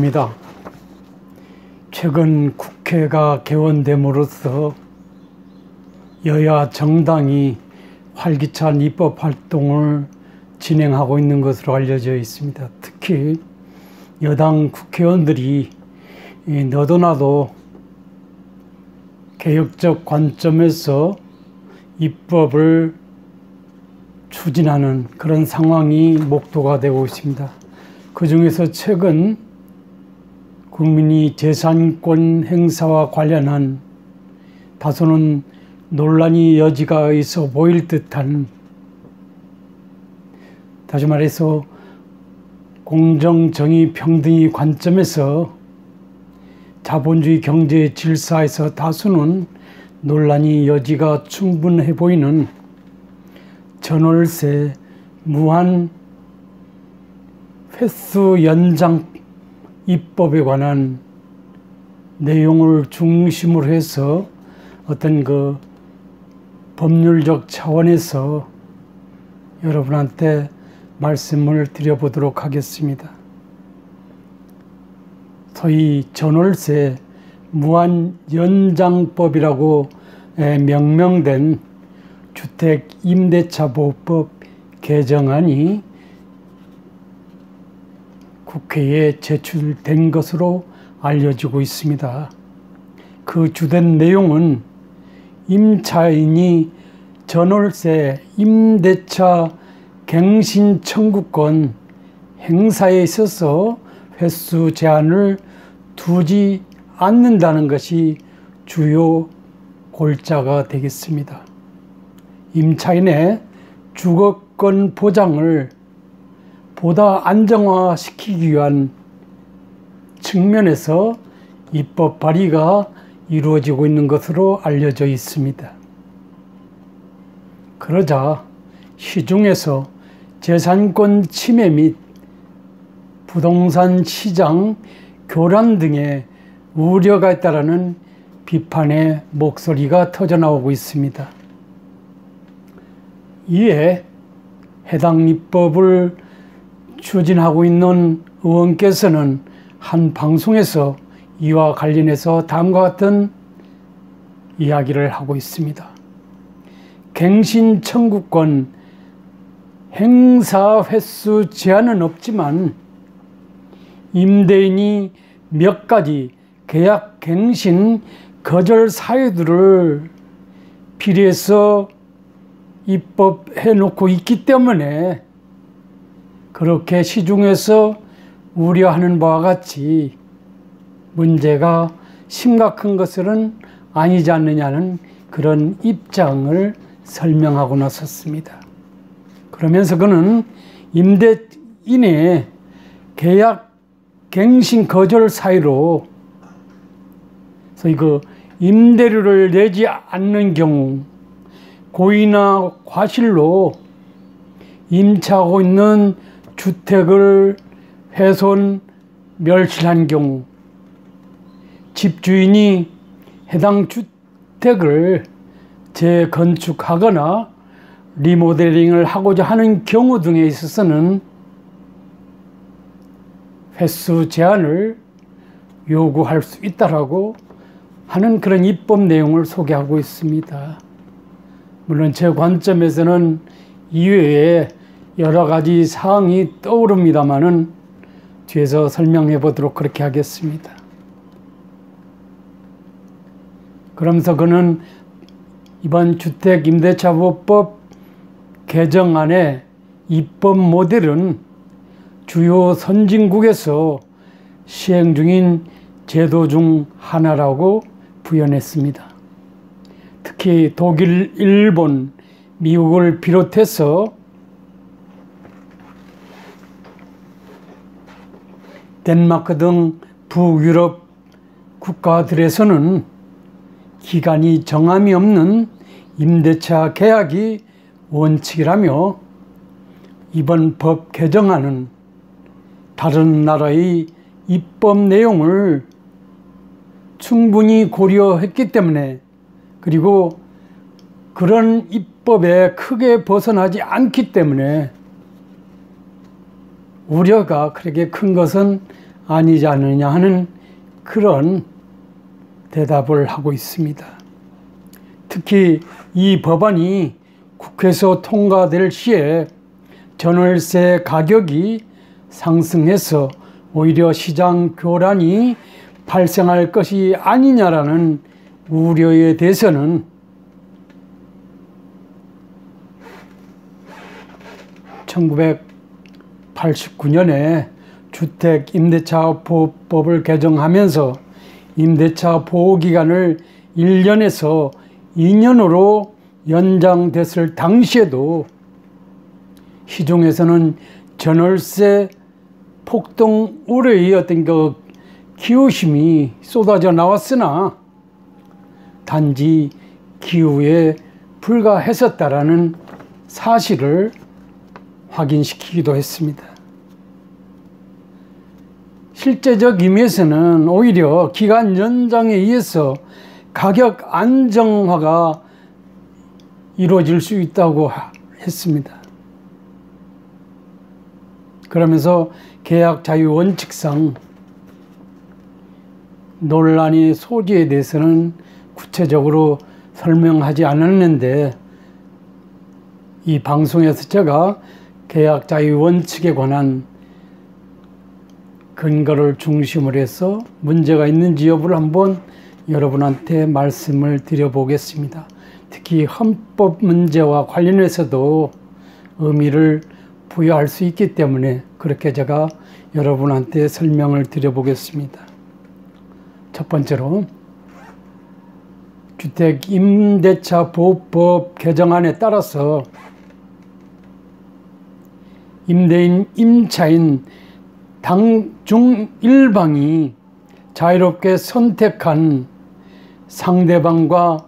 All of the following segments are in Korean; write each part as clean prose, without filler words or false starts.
반갑습니다. 최근 국회가 개원됨으로써 여야 정당이 활기찬 입법 활동을 진행하고 있는 것으로 알려져 있습니다. 특히 여당 국회의원들이 너도나도 개혁적 관점에서 입법을 추진하는 그런 상황이 목도가 되고 있습니다. 그 중에서 최근 국민이 재산권 행사와 관련한 다소는 논란의 여지가 있어 보일 듯한, 다시 말해서 공정, 정의, 평등의 관점에서 자본주의 경제 질서에서 다소는 논란의 여지가 충분해 보이는 전월세 무한 횟수 연장 입법에 관한 내용을 중심으로 해서 어떤 그 법률적 차원에서 여러분한테 말씀을 드려보도록 하겠습니다. 소위 전월세 무한 연장법이라고 명명된 주택 임대차 보호법 개정안이 국회에 제출된 것으로 알려지고 있습니다. 그 주된 내용은 임차인이 전월세 임대차 갱신 청구권 행사에 있어서 횟수 제한을 두지 않는다는 것이 주요 골자가 되겠습니다. 임차인의 주거권 보장을 보다 안정화시키기 위한 측면에서 입법 발의가 이루어지고 있는 것으로 알려져 있습니다. 그러자 시중에서 재산권 침해 및 부동산 시장 교란 등의 우려가 있다라는 비판의 목소리가 터져나오고 있습니다. 이에 해당 입법을 추진하고 있는 의원께서는 한 방송에서 이와 관련해서 다음과 같은 이야기를 하고 있습니다. 갱신 청구권 행사 횟수 제한은 없지만 임대인이 몇 가지 계약 갱신 거절 사유들을 비례해서 입법해 놓고 있기 때문에 그렇게 시중에서 우려하는 바와 같이 문제가 심각한 것은 아니지 않느냐는 그런 입장을 설명하고 나섰습니다. 그러면서 그는 임대인의 계약 갱신 거절 사유로 소위 그 임대료를 내지 않는 경우 고의나 과실로 임차하고 있는 주택을 훼손, 멸실한 경우 집주인이 해당 주택을 재건축하거나 리모델링을 하고자 하는 경우 등에 있어서는 횟수 제한을 요구할 수 있다라고 하는 그런 입법 내용을 소개하고 있습니다. 물론 제 관점에서는 이외에 여러 가지 사항이 떠오릅니다만은 뒤에서 설명해 보도록 그렇게 하겠습니다. 그러면서 그는 이번 주택임대차보호법 개정안의 입법 모델은 주요 선진국에서 시행 중인 제도 중 하나라고 부연했습니다. 특히 독일, 일본, 미국을 비롯해서 덴마크 등 북유럽 국가들에서는 기간이 정함이 없는 임대차 계약이 원칙이라며 이번 법 개정안은 다른 나라의 입법 내용을 충분히 고려했기 때문에, 그리고 그런 입법에 크게 벗어나지 않기 때문에 우려가 그렇게 큰 것은 아니지 않느냐 하는 그런 대답을 하고 있습니다. 특히 이 법안이 국회에서 통과될 시에 전월세 가격이 상승해서 오히려 시장 교란이 발생할 것이 아니냐라는 우려에 대해서는 (1989년에) 주택 임대차 보호법을 개정하면서 임대차 보호기간을 1년에서 2년으로 연장됐을 당시에도 시중에서는 전월세 폭등 우려의 어떤 그 기우심이 쏟아져 나왔으나 단지 기우에 불과했었다라는 사실을 확인시키기도 했습니다. 실제적 의미에서는 오히려 기간 연장에 의해서 가격 안정화가 이루어질 수 있다고 했습니다. 그러면서 계약 자유 원칙상 논란의 소지에 대해서는 구체적으로 설명하지 않았는데, 이 방송에서 제가 계약 자유 원칙에 관한 근거를 중심으로 해서 문제가 있는지 여부를 한번 여러분한테 말씀을 드려보겠습니다. 특히 헌법 문제와 관련해서도 의미를 부여할 수 있기 때문에 그렇게 제가 여러분한테 설명을 드려보겠습니다. 첫 번째로, 주택 임대차 보호법 개정안에 따라서 임대인, 임차인 당중 일방이 자유롭게 선택한 상대방과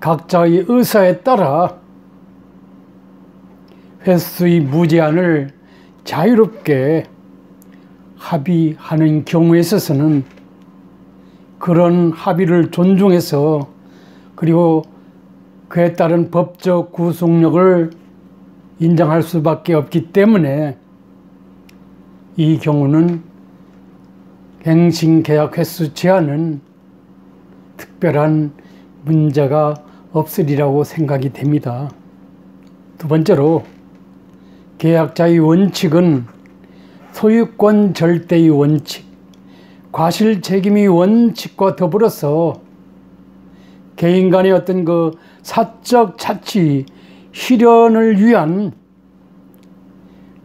각자의 의사에 따라 횟수의 무제한을 자유롭게 합의하는 경우에 있어서는 그런 합의를 존중해서, 그리고 그에 따른 법적 구속력을 인정할 수밖에 없기 때문에 이 경우는 갱신 계약 횟수 제한은 특별한 문제가 없으리라고 생각이 됩니다. 두 번째로, 계약 자유 원칙은 소유권 절대의 원칙, 과실 책임의 원칙과 더불어서 개인 간의 어떤 그 사적 자치 실현을 위한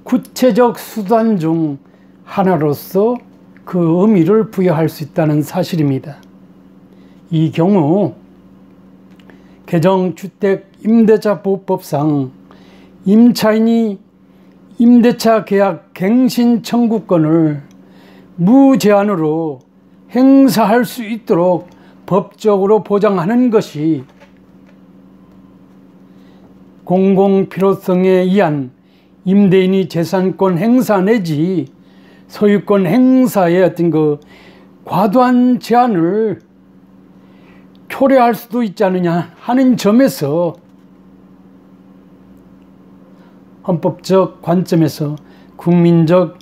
구체적 수단 중 하나로서 그 의미를 부여할 수 있다는 사실입니다. 이 경우 개정 주택 임대차 보호법상 임차인이 임대차 계약 갱신 청구권을 무제한으로 행사할 수 있도록 법적으로 보장하는 것이 공공필요성에 의한 임대인이 재산권 행사 내지 소유권 행사의 어떤 그 과도한 제한을 초래할 수도 있지 않느냐 하는 점에서 헌법적 관점에서 국민적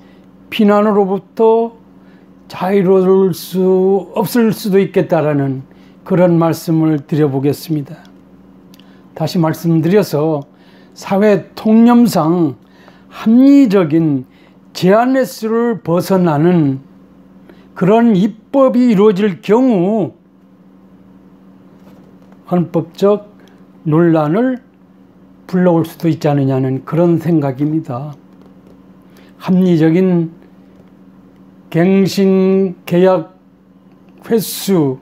비난으로부터 자유로울 수 없을 수도 있겠다라는 그런 말씀을 드려보겠습니다. 다시 말씀드려서 사회 통념상 합리적인 제한 횟수를 벗어나는 그런 입법이 이루어질 경우 헌법적 논란을 불러올 수도 있지 않느냐는 그런 생각입니다. 합리적인 갱신 계약 횟수를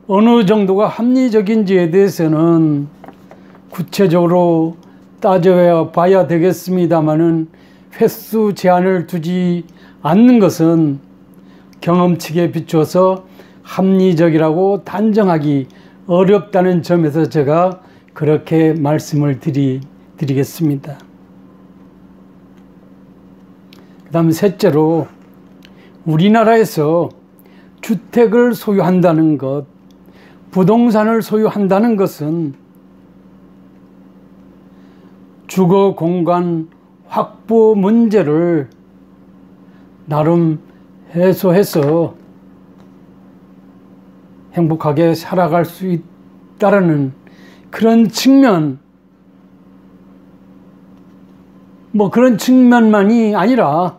어느 정도가 합리적인지에 대해서는 구체적으로 따져봐야 되겠습니다마는 횟수 제한을 두지 않는 것은 경험칙에 비추어서 합리적이라고 단정하기 어렵다는 점에서 제가 그렇게 말씀을 드리겠습니다. 그 다음 셋째로, 우리나라에서 주택을 소유한다는 것, 부동산을 소유한다는 것은 주거 공간 확보 문제를 나름 해소해서 행복하게 살아갈 수 있다라는 그런 측면, 그런 측면만이 아니라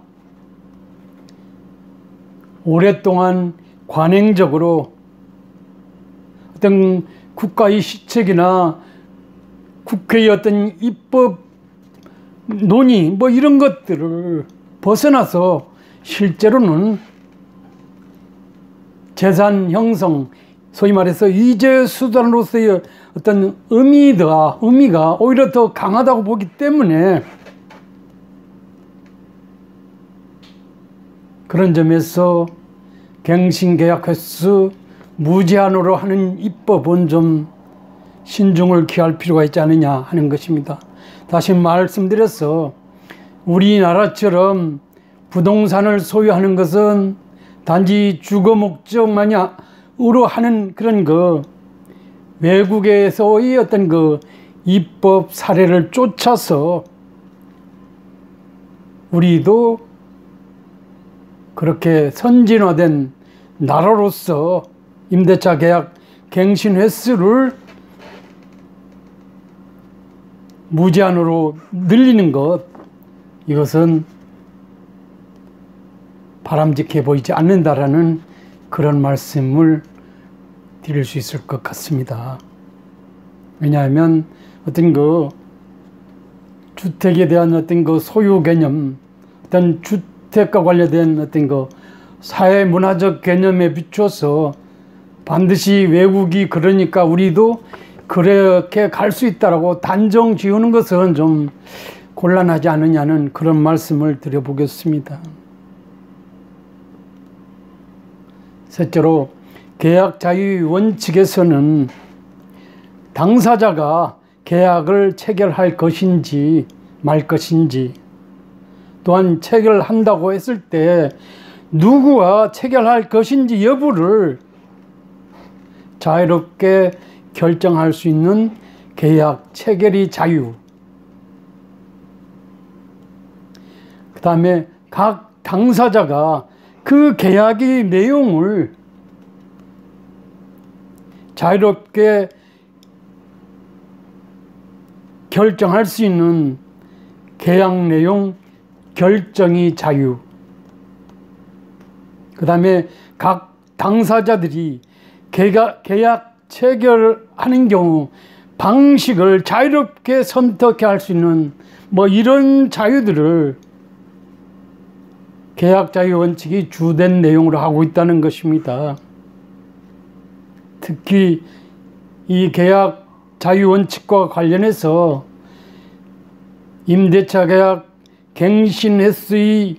오랫동안 관행적으로 어떤 국가의 시책이나 국회의 어떤 입법 논의 이런 것들을 벗어나서 실제로는 재산 형성, 소위 말해서 이재 수단으로서의 어떤 의미가 오히려 더 강하다고 보기 때문에 그런 점에서 갱신계약 횟수 무제한으로 하는 입법은 좀 신중을 기할 필요가 있지 않느냐 하는 것입니다. 다시 말씀드려서 우리나라처럼 부동산을 소유하는 것은 단지 주거 목적만으로 하는 그런 외국에서의 어떤 입법 사례를 쫓아서 우리도 그렇게 선진화된 나라로서 임대차 계약 갱신 횟수를 무제한으로 늘리는 것, 이것은 바람직해 보이지 않는다라는 그런 말씀을 드릴 수 있을 것 같습니다. 왜냐하면 어떤 주택에 대한 어떤 소유 개념, 어떤 주택과 관련된 어떤 사회 문화적 개념에 비춰서 반드시 외국이 그러니까 우리도 그렇게 갈 수 있다라고 단정 지우는 것은 좀 곤란하지 않느냐는 그런 말씀을 드려보겠습니다. 셋째로, 계약 자유의 원칙에서는 당사자가 계약을 체결할 것인지 말 것인지, 또한 체결한다고 했을 때 누구와 체결할 것인지 여부를 자유롭게 결정할 수 있는 계약 체결의 자유, 그 다음에 각 당사자가 그 계약의 내용을 자유롭게 결정할 수 있는 계약 내용 결정의 자유, 그 다음에 각 당사자들이 계약 체결하는 경우 방식을 자유롭게 선택해 할 수 있는 이런 자유들을 계약 자유 원칙이 주된 내용으로 하고 있다는 것입니다. 특히 이 계약 자유 원칙과 관련해서 임대차 계약 갱신 횟수의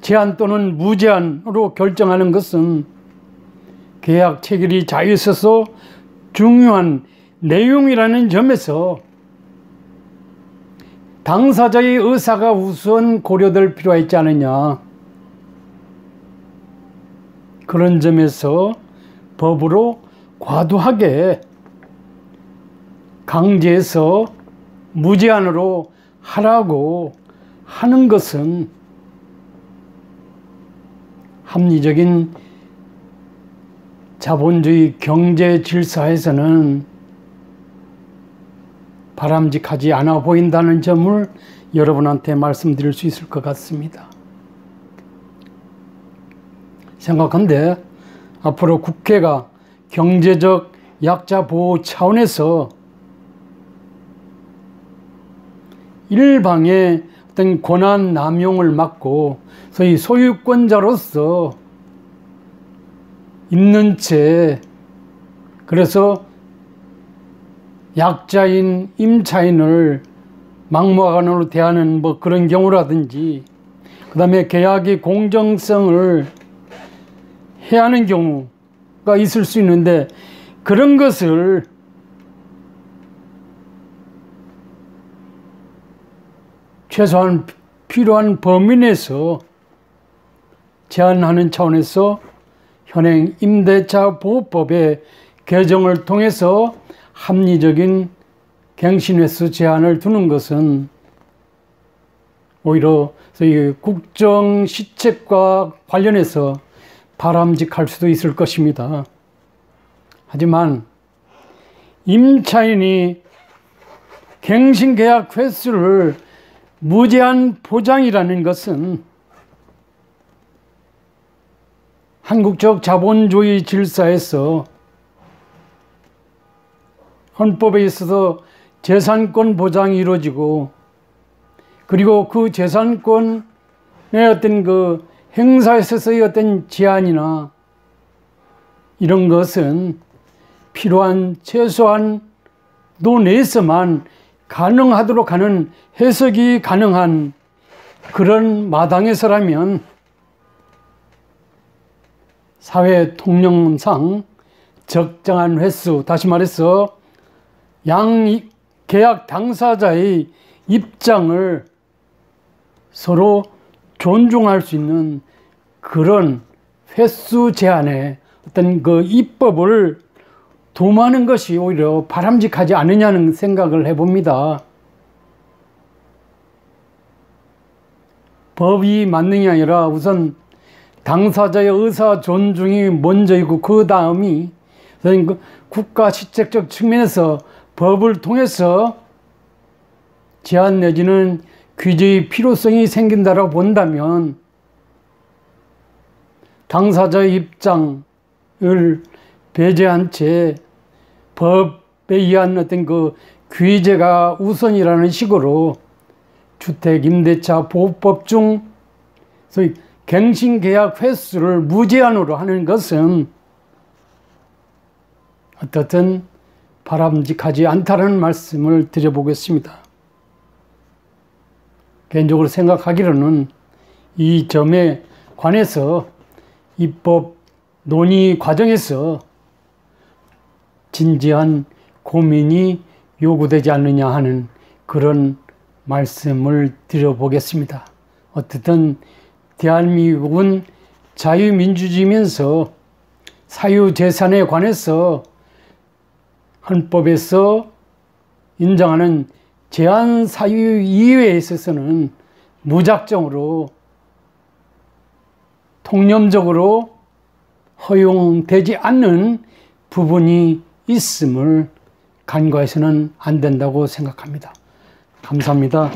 제한 또는 무제한으로 결정하는 것은 계약 체결이 자유에 있어서 중요한 내용이라는 점에서 당사자의 의사가 우선 고려될 필요가 있지 않느냐, 그런 점에서 법으로 과도하게 강제해서 무제한으로 하라고 하는 것은 합리적인 자본주의 경제 질서에서는 바람직하지 않아 보인다는 점을 여러분한테 말씀드릴 수 있을 것 같습니다. 생각한데 앞으로 국회가 경제적 약자 보호 차원에서 일방의 어떤 권한 남용을 막고 소위 소유권자로서 있는 채, 그래서 약자인 임차인을 막무가내로 대하는 그런 경우라든지, 그 다음에 계약의 공정성을 해하는 경우가 있을 수 있는데, 그런 것을 최소한 필요한 범위 내에서 제한하는 차원에서 현행 임대차 보호법의 개정을 통해서 합리적인 갱신 횟수 제한을 두는 것은 오히려 이 국정 시책과 관련해서 바람직할 수도 있을 것입니다. 하지만 임차인이 갱신계약 횟수를 무제한 보장이라는 것은 한국적 자본주의 질서에서 헌법에 있어서 재산권 보장이 이루어지고, 그리고 그 재산권의 어떤 그 행사에 있어서의 어떤 제한이나 이런 것은 필요한 최소한 도 내에서만 가능하도록 하는 해석이 가능한 그런 마당에서라면 사회 통념상 적정한 횟수, 다시 말해서 계약 당사자의 입장을 서로 존중할 수 있는 그런 횟수 제한의 어떤 그 입법을 도모하는 것이 오히려 바람직하지 않느냐는 생각을 해봅니다. 법이 만능이 아니라 우선 당사자의 의사 존중이 먼저이고 그 다음이 국가 시책적 측면에서 법을 통해서 제한 내지는 규제의 필요성이 생긴다고 본다면 당사자의 입장을 배제한 채 법에 의한 어떤 그 규제가 우선이라는 식으로 주택임대차 보호법 중 소위 갱신계약 횟수를 무제한으로 하는 것은 어떻든 바람직하지 않다는 말씀을 드려보겠습니다. 개인적으로 생각하기로는 이 점에 관해서 입법 논의 과정에서 진지한 고민이 요구되지 않느냐 하는 그런 말씀을 드려보겠습니다. 어쨌든 대한민국은 자유민주주의면서 사유재산에 관해서 헌법에서 인정하는 제한 사유 이외에 있어서는 무작정으로 통념적으로 허용되지 않는 부분이 있음을 간과해서는 안 된다고 생각합니다. 감사합니다.